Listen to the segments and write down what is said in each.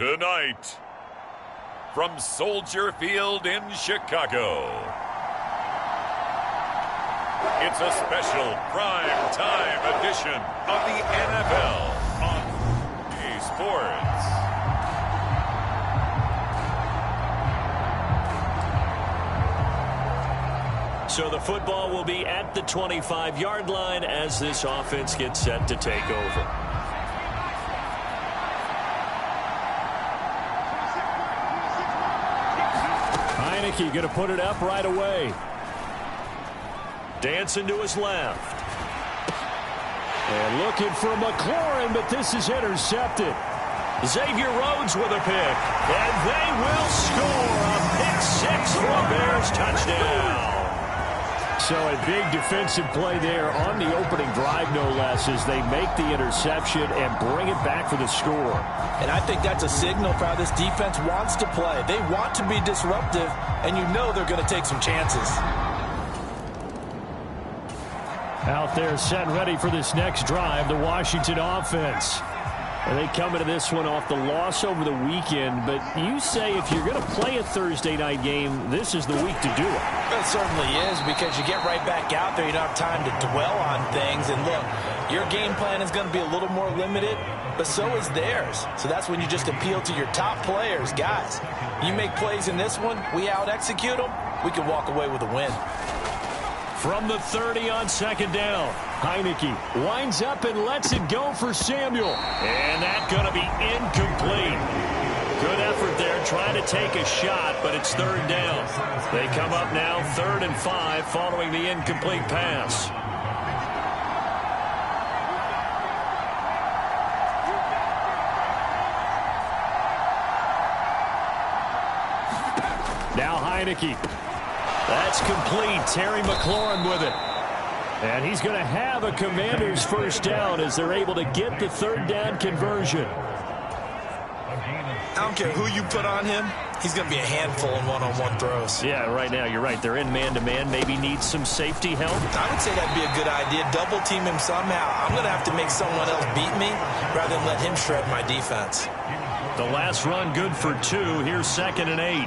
Tonight, from Soldier Field in Chicago, it's a special prime time edition of the NFL on EA Sports. So the football will be at the 25-yard line as this offense gets set to take over. Heineke going to put it up right away. Dancing to his left. And looking for McLaurin, but this is intercepted. Xavier Rhodes with a pick. And they will score a pick six for a Bears touchdown. So a big defensive play there on the opening drive, no less, as they make the interception and bring it back for the score. And I think that's a signal for how this defense wants to play. They want to be disruptive, and you know they're going to take some chances. Out there set and ready for this next drive, the Washington offense. And they come into this one off the loss over the weekend, but you say if you're going to play a Thursday night game, this is the week to do it. It certainly is, because you get right back out there. You don't have time to dwell on things. And look, your game plan is going to be a little more limited, but so is theirs. So that's when you just appeal to your top players. Guys, you make plays in this one, we out-execute them, we can walk away with a win. From the 30 on second down, Heineke winds up and lets it go for Samuel. And that's going to be incomplete. Good effort there trying to take a shot, but it's third down. They come up now 3rd and 5 following the incomplete pass. Now Heineke. That's complete. Terry McLaurin with it. And he's going to have a Commanders first down as they're able to get the third down conversion. I don't care who you put on him. He's going to be a handful in one-on-one throws. Yeah, right now, you're right. They're in man-to-man. Maybe needs some safety help. I would say that'd be a good idea. Double team him somehow. I'm going to have to make someone else beat me rather than let him shred my defense. The last run good for 2. Here's 2nd and 8.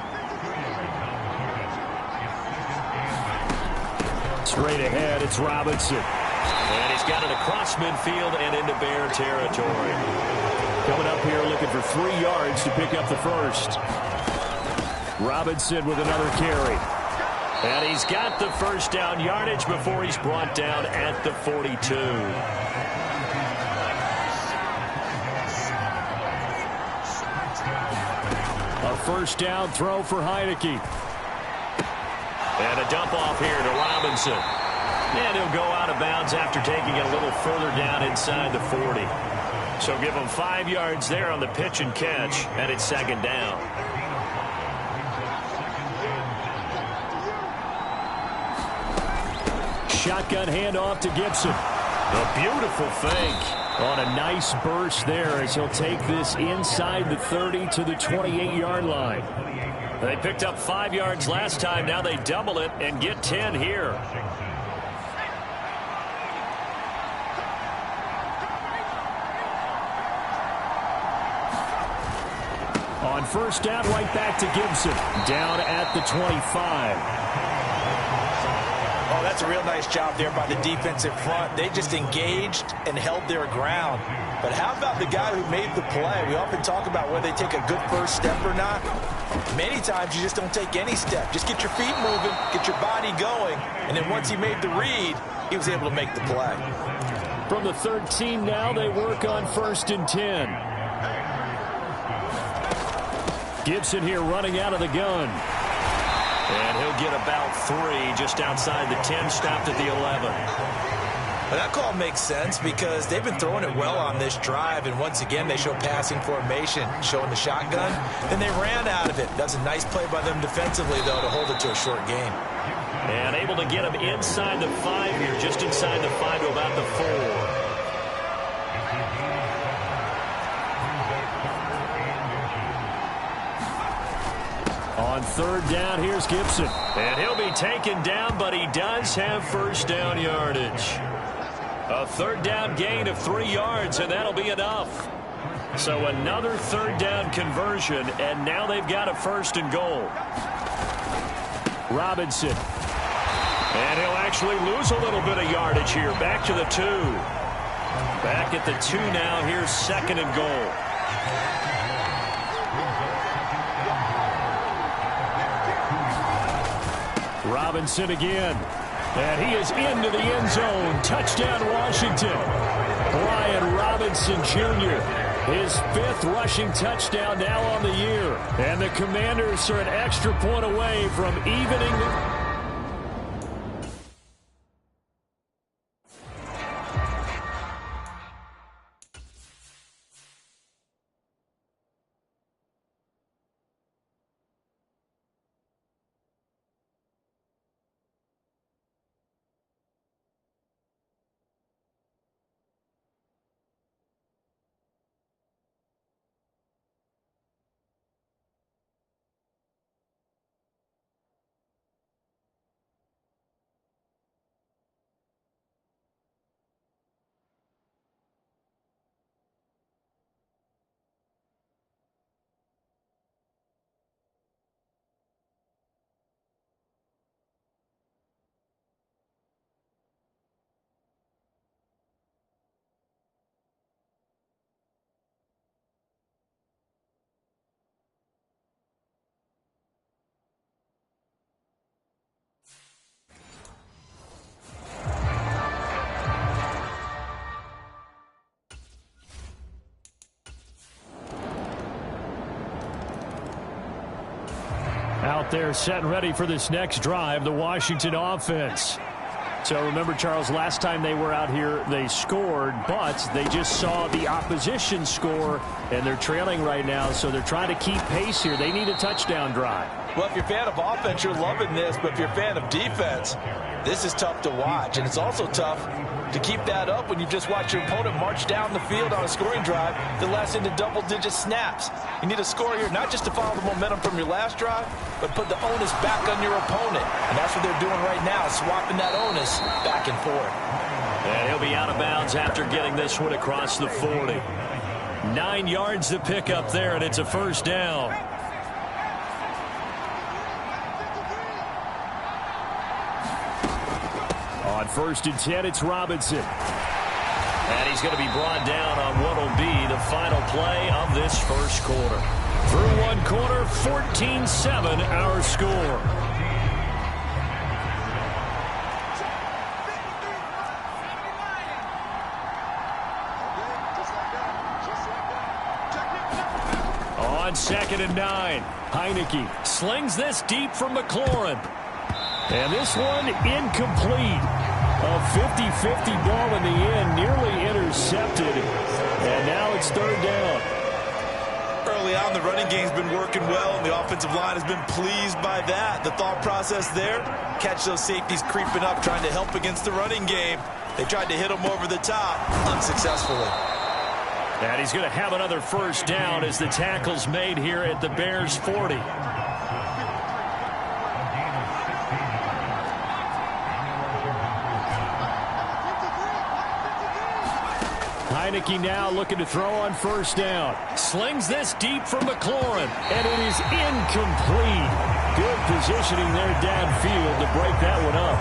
Straight ahead, it's Robinson. And he's got it across midfield and into Bear territory. Coming up here looking for 3 yards to pick up the first. Robinson with another carry. And he's got the first down yardage before he's brought down at the 42. A first down throw for Heineke. And a dump off here to Robinson. And he'll go out of bounds after taking it a little further down inside the 40. So give him 5 yards there on the pitch and catch, and it's 2nd down. Shotgun handoff to Gibson. A beautiful fake on a nice burst there as he'll take this inside the 30 to the 28-yard line. They picked up 5 yards last time. Now they double it and get 10 here. On first down, right back to Gibson. Down at the 25. Oh, that's a real nice job there by the defensive front. They just engaged and held their ground. But how about the guy who made the play? We often talk about whether they take a good first step or not. Many times you just don't take any step. Just get your feet moving, get your body going, and then once he made the read, he was able to make the play. From the 13 now, they work on 1st and 10. Gibson here running out of the gun. And he'll get about 3 just outside the 10, stopped at the 11. Well, that call makes sense because they've been throwing it well on this drive, and once again they show passing formation, showing the shotgun. Then they ran out of it. That's a nice play by them defensively, though, to hold it to a short game. And able to get him inside the 5 here, just inside the 5 to about the 4. On 3rd down, here's Gibson. And he'll be taken down, but he does have first down yardage. A 3rd down gain of 3 yards, and that'll be enough. So another third down conversion, and now they've got a 1st and goal. Robinson. And he'll actually lose a little bit of yardage here. Back to the 2. Back at the 2 now. Here's 2nd and goal. Robinson again. And he is into the end zone. Touchdown, Washington. Brian Robinson Jr., his 5th rushing touchdown now on the year. And the Commanders are an extra point away from evening. Out there set and ready for this next drive, the Washington offense. So remember, Charles, last time they were out here, they scored, but they just saw the opposition score, and they're trailing right now, so they're trying to keep pace here. They need a touchdown drive. Well, if you're a fan of offense, you're loving this, but if you're a fan of defense, this is tough to watch, and it's also tough to keep that up when you just watch your opponent march down the field on a scoring drive that lasts into double-digit snaps. You need a score here, not just to follow the momentum from your last drive, but put the onus back on your opponent. And that's what they're doing right now, swapping that onus back and forth. And he'll be out of bounds after getting this one across the 40. 9 yards to pick up there, and it's a 1st down. On 1st and 10, it's Robinson. And he's going to be brought down on what will be the final play of this 1st quarter. Through 1 quarter, 14-7 our score. On 2nd and 9, Heineke slings this deep from McLaurin. And this one incomplete. A 50-50 ball in the end, nearly intercepted. And now it's 3rd down. Early on, the running game's been working well, and the offensive line has been pleased by that. The thought process there, catch those safeties creeping up, trying to help against the running game. They tried to hit them over the top, unsuccessfully. And he's going to have another 1st down as the tackle's made here at the Bears' 40. Heineke now looking to throw on 1st down. Slings this deep from McLaurin, and it is incomplete. Good positioning there downfield to break that one up.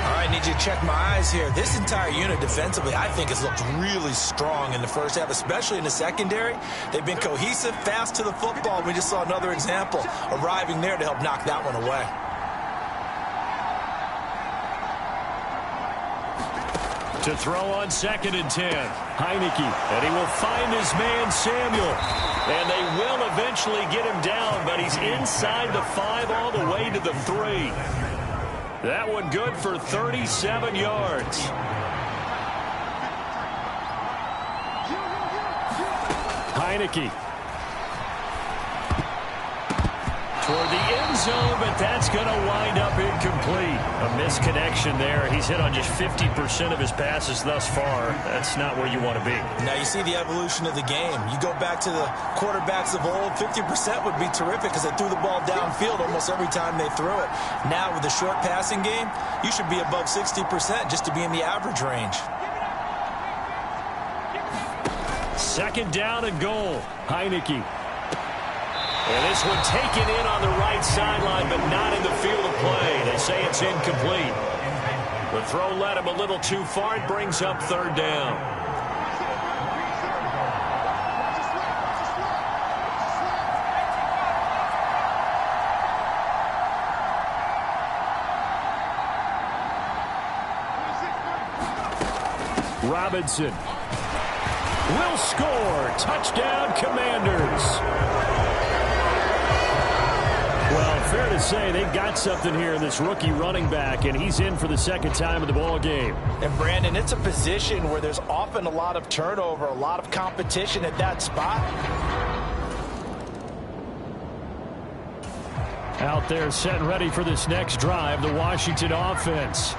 All right, need you to check my eyes here. This entire unit defensively, I think, has looked really strong in the 1st half, especially in the secondary. They've been cohesive, fast to the football. We just saw another example arriving there to help knock that one away. To throw on 2nd and 10, Heineke, and he will find his man Samuel. And they will eventually get him down, but he's inside the 5 all the way to the 3. That one good for 37 yards. Heineke. Toward the end zone, but that's going to wind up incomplete. A misconnection there. He's hit on just 50% of his passes thus far. That's not where you want to be. Now you see the evolution of the game. You go back to the quarterbacks of old, 50% would be terrific because they threw the ball downfield almost every time they threw it. Now with the short passing game, you should be above 60% just to be in the average range. Second down and goal. Heineke. And this one taken in on the right sideline, but not in the field of play. They say it's incomplete. The throw led him a little too far. It brings up third down. Robinson will score. Touchdown, Commanders. Well, fair to say they've got something here in this rookie running back, and he's in for the second time in the ball game. And, Brandon, it's a position where there's often a lot of turnover, a lot of competition at that spot. Out there set and ready for this next drive, the Washington offense.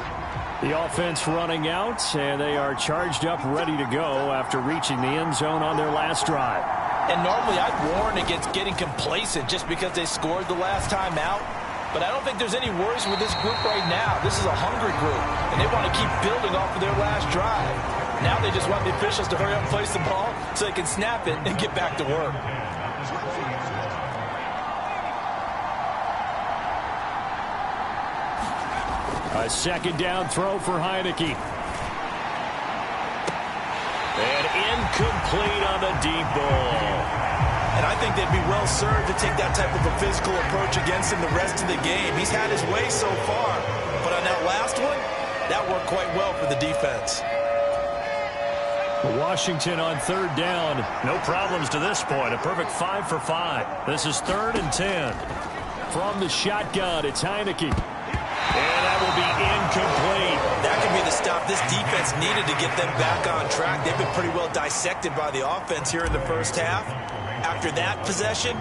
The offense running out, and they are charged up, ready to go after reaching the end zone on their last drive. And normally I'd warn against getting complacent just because they scored the last time out. But I don't think there's any worries with this group right now. This is a hungry group, and they want to keep building off of their last drive. Now they just want the officials to hurry up and place the ball so they can snap it and get back to work. A second down throw for Heineke. And incomplete on the deep ball. And I think they'd be well served to take that type of a physical approach against him the rest of the game. He's had his way so far, but on that last one, that worked quite well for the defense. Washington on third down. No problems to this point. A perfect 5 for 5. This is 3rd and 10. From the shotgun, it's Heineke. And that will be incomplete. That could be the stop this defense needed to get them back on track. They've been pretty well dissected by the offense here in the first half. After that possession,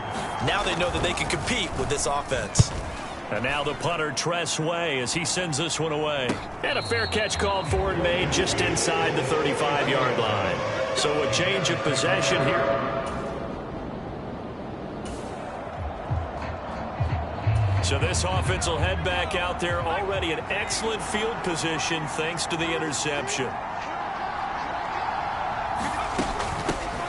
now they know that they can compete with this offense. And now the punter, Tress Way, as he sends this one away. And a fair catch called for and made just inside the 35-yard line. So a change of possession here. So this offense will head back out there, already in excellent field position thanks to the interception.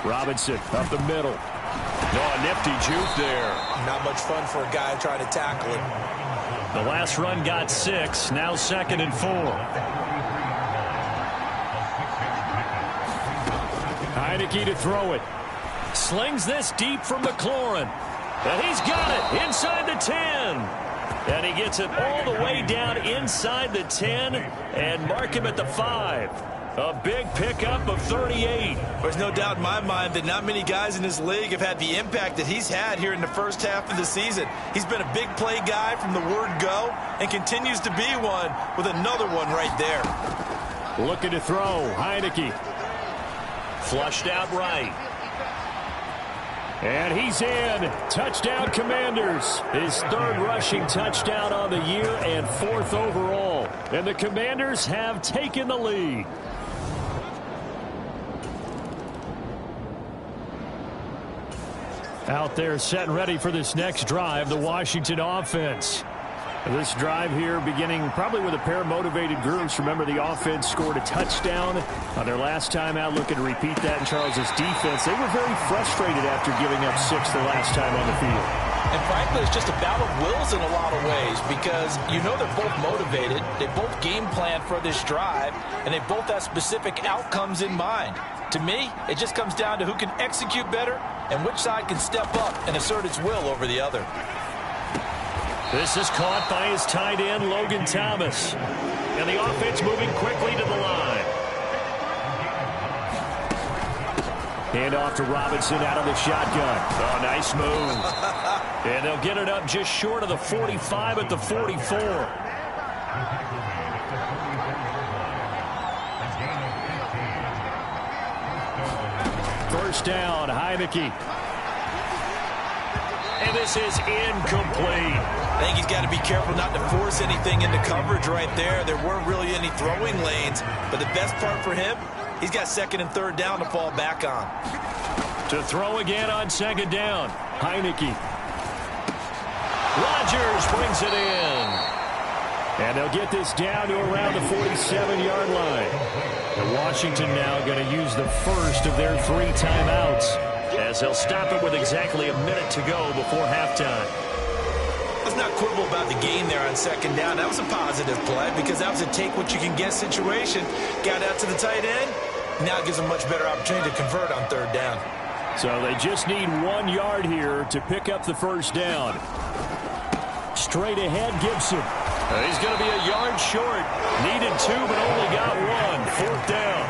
Robinson up the middle. Oh, a nifty juke there. Not much fun for a guy trying to tackle him. The last run got 6, now 2nd and 4. Heineke to throw it. Slings this deep from McLaurin. And he's got it inside the 10. And he gets it all the way down inside the 10 and mark him at the 5. A big pickup of 38. There's no doubt in my mind that not many guys in this league have had the impact that he's had here in the first half of the season. He's been a big play guy from the word go and continues to be one with another one right there. Looking to throw, Heineke. Flushed out right. And he's in. Touchdown, Commanders. His 3rd rushing touchdown on the year and 4th overall. And the Commanders have taken the lead. Out there set and ready for this next drive, the Washington offense. This drive here beginning probably with a pair of motivated groups. Remember, the offense scored a touchdown on their last time out. Looking to repeat that in Charles's defense. They were very frustrated after giving up 6 the last time on the field. And frankly, it's just a battle of wills in a lot of ways because you know they're both motivated. They both game plan for this drive, and they both have specific outcomes in mind. To me, it just comes down to who can execute better and which side can step up and assert its will over the other. This is caught by his tight end, Logan Thomas. And the offense moving quickly to the line. Hand off to Robinson out of the shotgun. Oh, nice move. And they'll get it up just short of the 45 at the 44. First down, Heineke. And this is incomplete. I think he's got to be careful not to force anything into coverage right there. There weren't really any throwing lanes, but the best part for him, he's got 2nd and 3rd down to fall back on. To throw again on 2nd down, Heineke. Rodgers brings it in. And they'll get this down to around the 47-yard line. And Washington now going to use the first of their 3 timeouts, as they'll stop it with exactly a minute to go before halftime. Let's not quibble about the game there on second down. That was a positive play because that was a take-what-you-can-get situation. Got out to the tight end. Now it gives them a much better opportunity to convert on third down. So they just need 1 yard here to pick up the first down. Straight ahead, Gibson. He's going to be a yard short. Needed 2, but only got 1. Fourth down.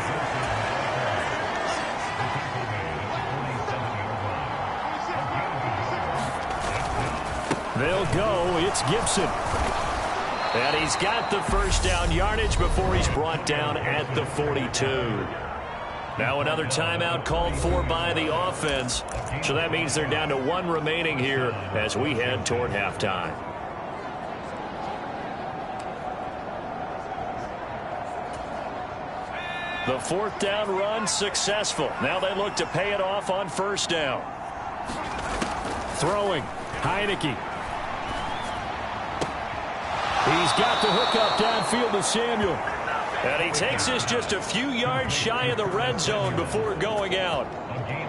They'll go. It's Gibson. And he's got the first down yardage before he's brought down at the 42. Now another timeout called for by the offense. So that means they're down to 1 remaining here as we head toward halftime. The fourth down run successful. Now they look to pay it off on first down. Throwing. Heineke. He's got the hook up downfield to Samuel. And he takes this just a few yards shy of the red zone before going out.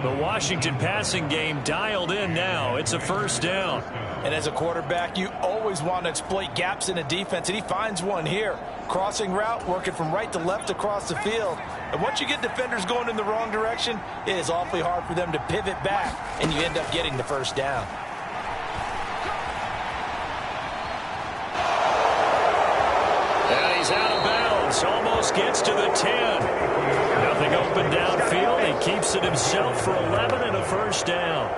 The Washington passing game dialed in now. It's a first down. And as a quarterback, you always want to exploit gaps in a defense, and he finds one here. Crossing route, working from right to left across the field. And once you get defenders going in the wrong direction, it is awfully hard for them to pivot back, and you end up getting the first down. And he's out of bounds. Almost gets to the 10. Nothing open downfield. He keeps it himself for 11 and a first down.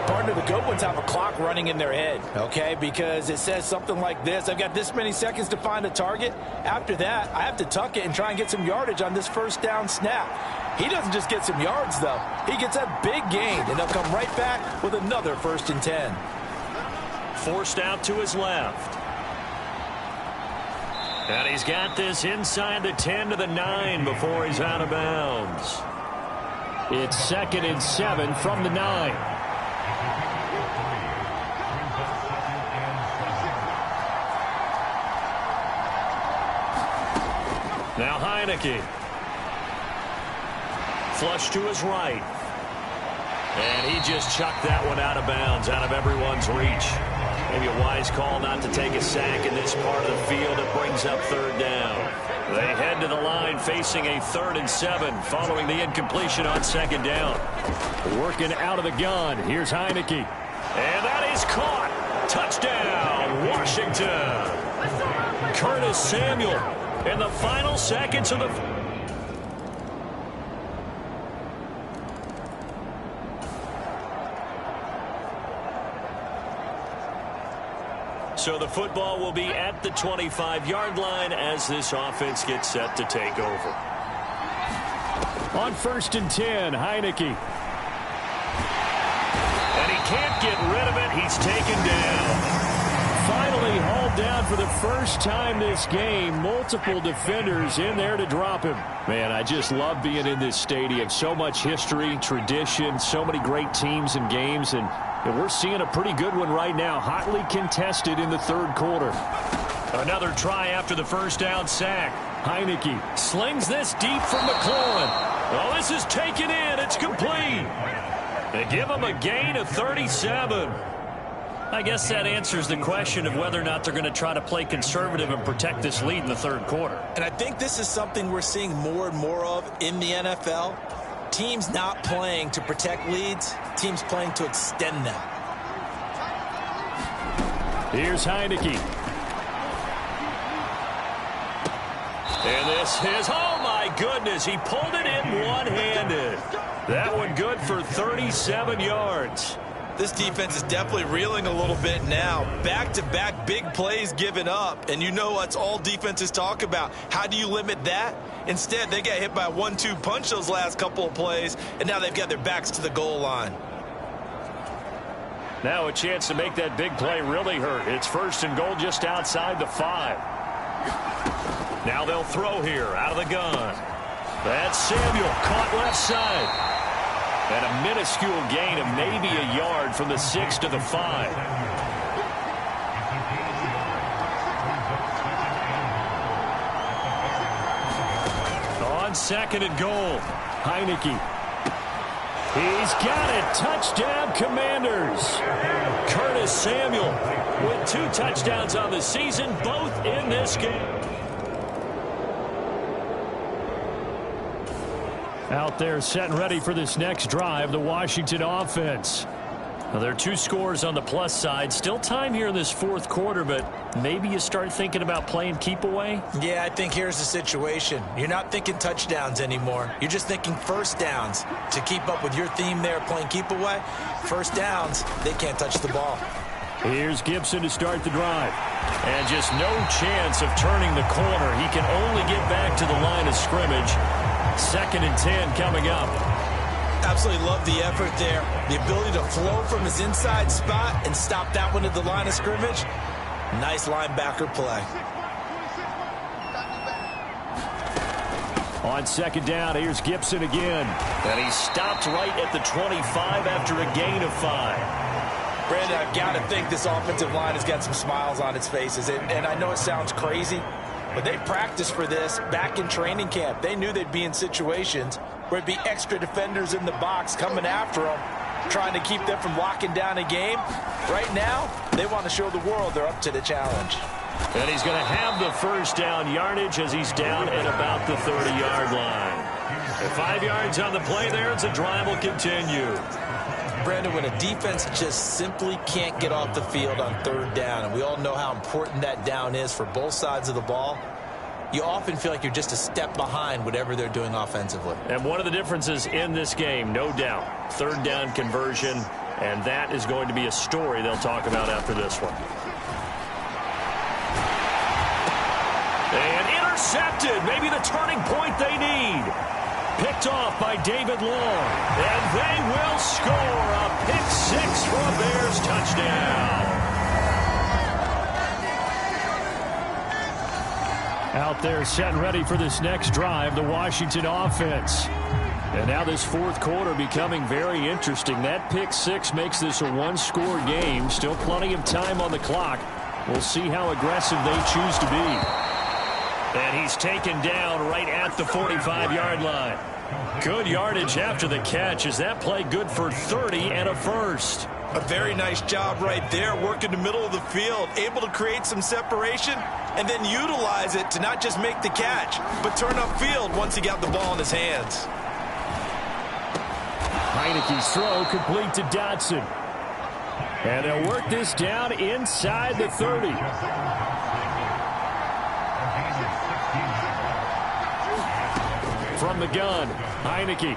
Partner, the good ones have a clock running in their head, okay? Because it says something like this. I've got this many seconds to find a target. After that, I have to tuck it and try and get some yardage on this first down snap. He doesn't just get some yards, though. He gets a big gain, and they'll come right back with another 1st and 10. Forced out to his left. And he's got this inside the 10 to the 9 before he's out of bounds. It's 2nd and 7 from the 9. Now Heineke. Flush to his right. And he just chucked that one out of bounds, out of everyone's reach. Maybe a wise call not to take a sack in this part of the field. It brings up third down. They head to the line facing a 3rd and 7 following the incompletion on 2nd down. Working out of the gun. Here's Heineke. And that is caught. Touchdown, Washington. Curtis Samuel in the final seconds of the... So the football will be at the 25-yard line as this offense gets set to take over. On 1st and 10, Heineke. And he can't get rid of it. He's taken down. Finally hauled down for the first time this game. Multiple defenders in there to drop him. Man, I just love being in this stadium. So much history, tradition, so many great teams and games, and we're seeing a pretty good one right now, hotly contested in the 3rd quarter. Another try after the first down sack. Heineke slings this deep from McLaurin. Oh, this is taken in. It's complete. They give him a gain of 37. I guess that answers the question of whether or not they're going to try to play conservative and protect this lead in the 3rd quarter. And I think this is something we're seeing more and more of in the NFL. Teams not playing to protect leads, teams playing to extend them. Here's Heineke. And this is, oh my goodness, he pulled it in one-handed. That one good for 37 yards. This defense is definitely reeling a little bit now. Back-to-back big plays given up. And you know what's all defenses talk about. How do you limit that? Instead, they got hit by a 1-2 punch those last couple of plays, and now they've got their backs to the goal line. Now a chance to make that big play really hurt. It's 1st and goal just outside the 5. Now they'll throw here out of the gun. That's Samuel, caught left side. And a minuscule gain of maybe a yard from the 6 to the 5. second and goal. Heineke. He's got it. Touchdown, Commanders. Curtis Samuel with 2 touchdowns on the season, both in this game. Out there set and ready for this next drive, the Washington offense. Now, there are 2 scores on the plus side. Still time here in this fourth quarter, but maybe you start thinking about playing keep away? Yeah, I think here's the situation. You're not thinking touchdowns anymore. You're just thinking first downs. To keep up with your theme there, playing keep away, first downs, they can't touch the ball. Here's Gibson to start the drive. And just no chance of turning the corner. He can only get back to the line of scrimmage. 2nd and 10 coming up. Absolutely love the effort there. The ability to flow from his inside spot and stop that one at the line of scrimmage. Nice linebacker play. On 2nd down, here's Gibson again. And he stopped right at the 25 after a gain of 5. Brandon, I've got to think this offensive line has got some smiles on its faces. And I know it sounds crazy, but they practiced for this back in training camp. They knew they'd be in situations where it'd be extra defenders in the box coming after them, trying to keep them from locking down a game. Right now, they want to show the world they're up to the challenge. And he's going to have the first down yardage as he's down at about the 30-yard line. And 5 yards on the play there as the drive will continue. Brandon, when a defense just simply can't get off the field on 3rd down, and we all know how important that down is for both sides of the ball, you often feel like you're just a step behind whatever they're doing offensively. And one of the differences in this game, no doubt, 3rd down conversion, and that is going to be a story they'll talk about after this one. And intercepted, maybe the turning point they need. Picked off by David Long, and they will score a pick-6 for a Bears touchdown. Out there set and ready for this next drive, the Washington offense. And now this fourth quarter becoming very interesting. That pick-6 makes this a 1-score game. Still plenty of time on the clock. We'll see how aggressive they choose to be. And he's taken down right at the 45-yard line. Good yardage after the catch. Is that play good for 30 and a first? A very nice job right there, working the middle of the field, able to create some separation, and then utilize it to not just make the catch, but turn upfield once he got the ball in his hands. Heineke's throw complete to Dotson. And they'll work this down inside the 30. From the gun, Heineke.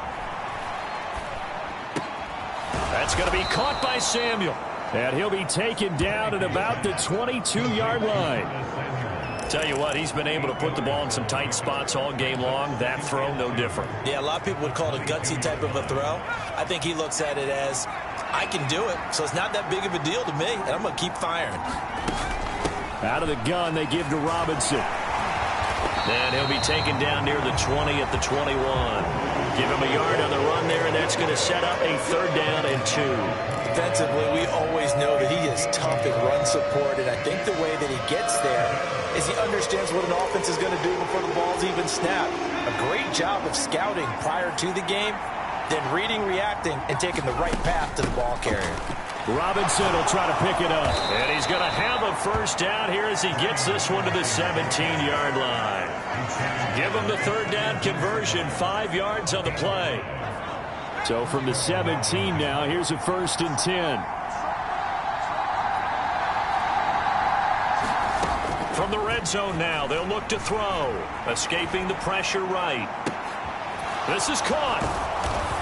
That's going to be caught by Samuel. And he'll be taken down at about the 22-yard line. Tell you what, he's been able to put the ball in some tight spots all game long. That throw, no different. Yeah, a lot of people would call it a gutsy type of a throw. I think he looks at it as, I can do it, so it's not that big of a deal to me, and I'm going to keep firing. Out of the gun, they give to Robinson. And he'll be taken down near the 20 at the 21. Give him a yard on the run there, and that's going to set up a 3rd down and 2. Defensively, we always know that he is tough in run support, and I think the way that he gets there is he understands what an offense is going to do before the ball's even snapped. A great job of scouting prior to the game, then reading, reacting, and taking the right path to the ball carrier. Robinson will try to pick it up. And he's going to have a first down here as he gets this one to the 17-yard line. Give him the 3rd down conversion, 5 yards on the play. So from the 17 now, here's a 1st and 10. From the red zone now, they'll look to throw. Escaping the pressure right. This is caught.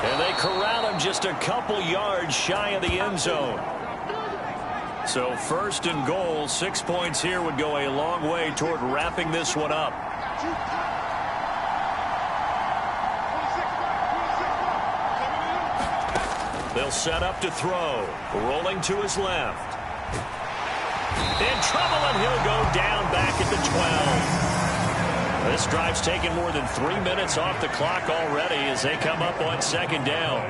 And they corral him just a couple yards shy of the end zone. So 1st and goal, 6 points here would go a long way toward wrapping this one up. They'll set up to throw. Rolling to his left. In trouble, and he'll go down back at the 12. This drive's taken more than 3 minutes off the clock already as they come up on 2nd down.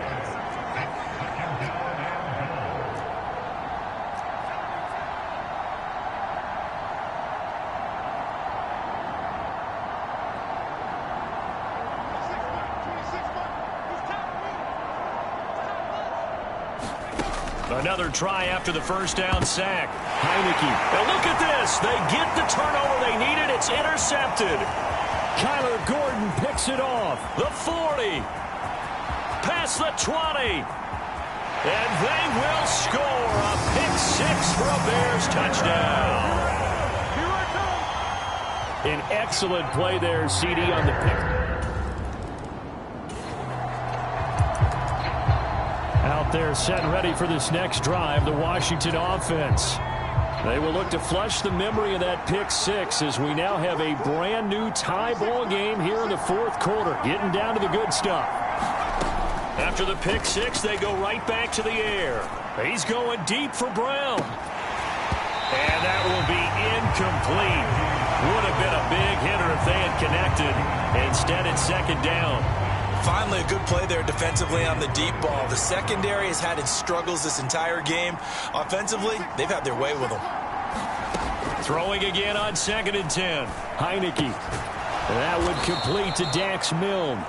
Another try after the first down sack. Heineke. Now look at this. They get the turnover they needed. It's intercepted. Kyler Gordon picks it off. The 40. Past the 20. And they will score a pick-6 for a Bears touchdown. An excellent play there, CD, on the pick. Out there set and ready for this next drive, the Washington offense. They will look to flush the memory of that pick-6 as we now have a brand new tie ball game here in the fourth quarter, getting down to the good stuff. After the pick-6, they go right back to the air. He's going deep for Brown. And that will be incomplete. Would have been a big hitter if they had connected. Instead, it's second down. Finally, a good play there defensively on the deep ball. The secondary has had its struggles this entire game. Offensively, they've had their way with them. Throwing again on 2nd and 10. Heineke. That would complete to Dax Milne.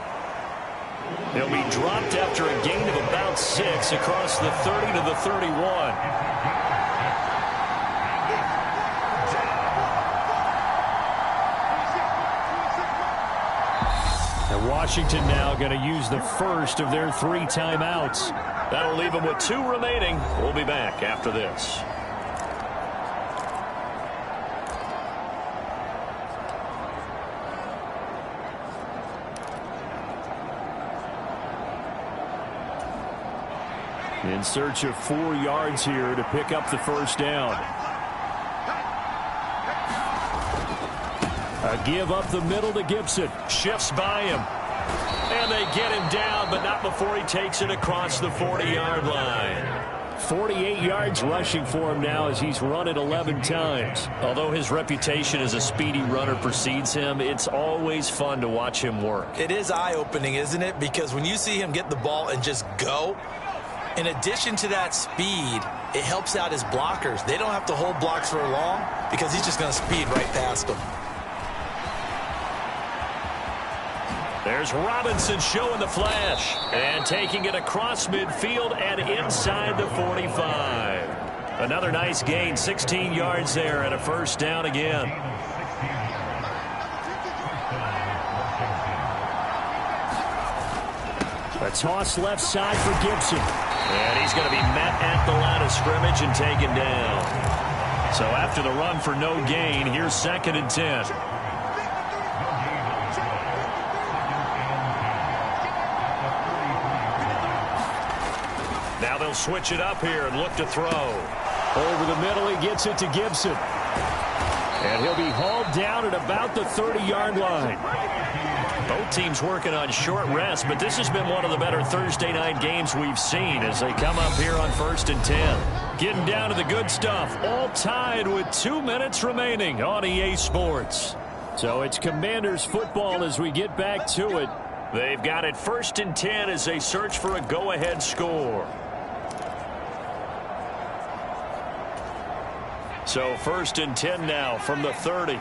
He'll be dropped after a gain of about 6 across the 30 to the 31. And Washington now going to use the first of their 3 timeouts. That'll leave them with 2 remaining. We'll be back after this. In search of 4 yards here to pick up the first down. A give up the middle to Gibson. Shifts by him. And they get him down, but not before he takes it across the 40-yard line. 48 yards rushing for him now as he's run it 11 times. Although his reputation as a speedy runner precedes him, it's always fun to watch him work. It is eye-opening, isn't it? Because when you see him get the ball and just go, in addition to that speed, it helps out his blockers. They don't have to hold blocks for long because he's just going to speed right past them. There's Robinson showing the flash and taking it across midfield and inside the 45. Another nice gain, 16 yards there and a first down again. A toss left side for Gibson. And he's going to be met at the line of scrimmage and taken down. So after the run for no gain, here's 2nd and 10. Now they'll switch it up here and look to throw. Over the middle, he gets it to Gibson. And he'll be hauled down at about the 30-yard line. Both teams working on short rest, but this has been one of the better Thursday night games we've seen as they come up here on 1st and 10. Getting down to the good stuff, all tied with 2 minutes remaining on EA Sports. So it's Commanders football as we get back to it. They've got it 1st and 10 as they search for a go-ahead score. So 1st and 10 now from the 30.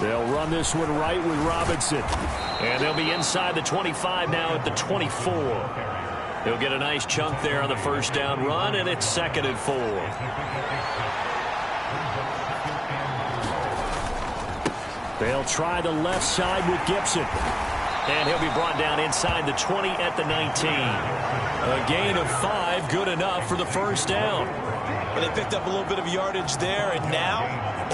They'll run this one right with Robinson. And they'll be inside the 25 now at the 24. He'll get a nice chunk there on the first down run, and it's 2nd and 4. They'll try the left side with Gibson. And he'll be brought down inside the 20 at the 19. A gain of 5, good enough for the first down. But they picked up a little bit of yardage there, and now,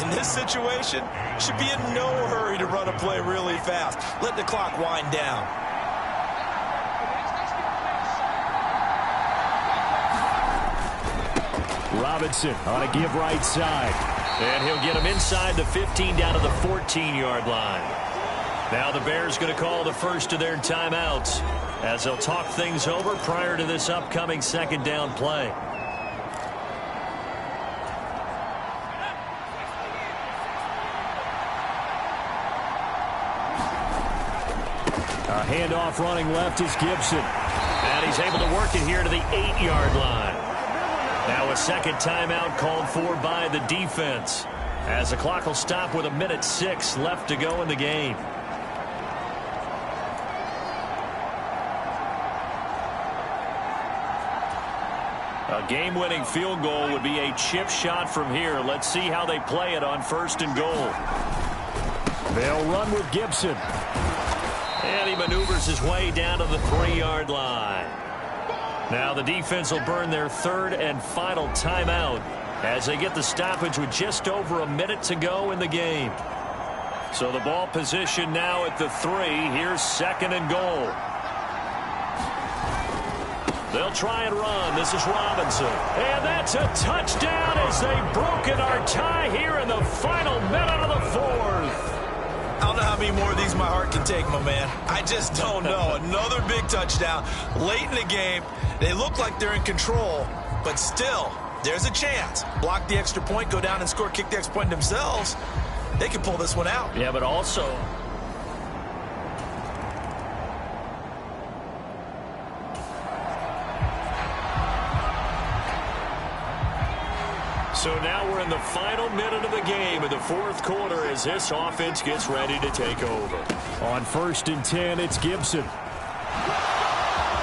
in this situation, should be in no hurry to run a play really fast. Let the clock wind down. Robinson on a give right side. And he'll get him inside the 15 down to the 14-yard line. Now the Bears going to call the first of their timeouts as they'll talk things over prior to this upcoming second down play. A handoff running left is Gibson. And he's able to work it here to the 8-yard line. Now a second timeout called for by the defense as the clock will stop with 1:06 left to go in the game. A game-winning field goal would be a chip shot from here. Let's see how they play it on 1st and goal. They'll run with Gibson. And he maneuvers his way down to the 3-yard line. Now the defense will burn their 3rd and final timeout as they get the stoppage with just over a minute to go in the game. So the ball position now at the 3. Here's 2nd and goal. They'll try and run. This is Robinson. And that's a touchdown as they've broken our tie here in the final minute of the 4th. I don't know how many more of these my heart can take, my man. I just don't know. Another big touchdown late in the game. They look like they're in control, but still, there's a chance. Block the extra point, go down and score, kick the extra point themselves. They can pull this one out. Yeah, but also... So now we're in the final minute of the game in the 4th quarter as this offense gets ready to take over. On 1st and 10, it's Gibson.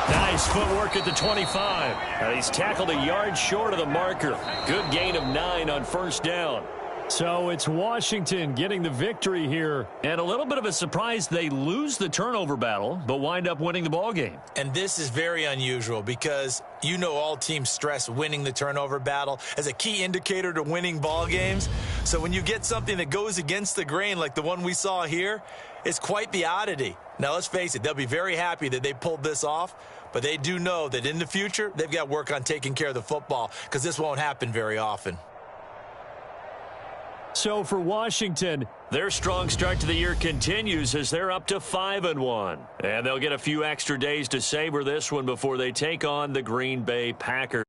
Nice footwork at the 25. He's tackled a yard short of the marker. Good gain of 9 on 1st down. So it's Washington getting the victory here. And a little bit of a surprise, they lose the turnover battle, but wind up winning the ball game. And this is very unusual because you know all teams stress winning the turnover battle as a key indicator to winning ball games. So when you get something that goes against the grain like the one we saw here, it's quite the oddity. Now, let's face it, they'll be very happy that they pulled this off, but they do know that in the future, they've got work on taking care of the football because this won't happen very often. So for Washington, their strong start to the year continues as they're up to 5-1. And they'll get a few extra days to savor this one before they take on the Green Bay Packers.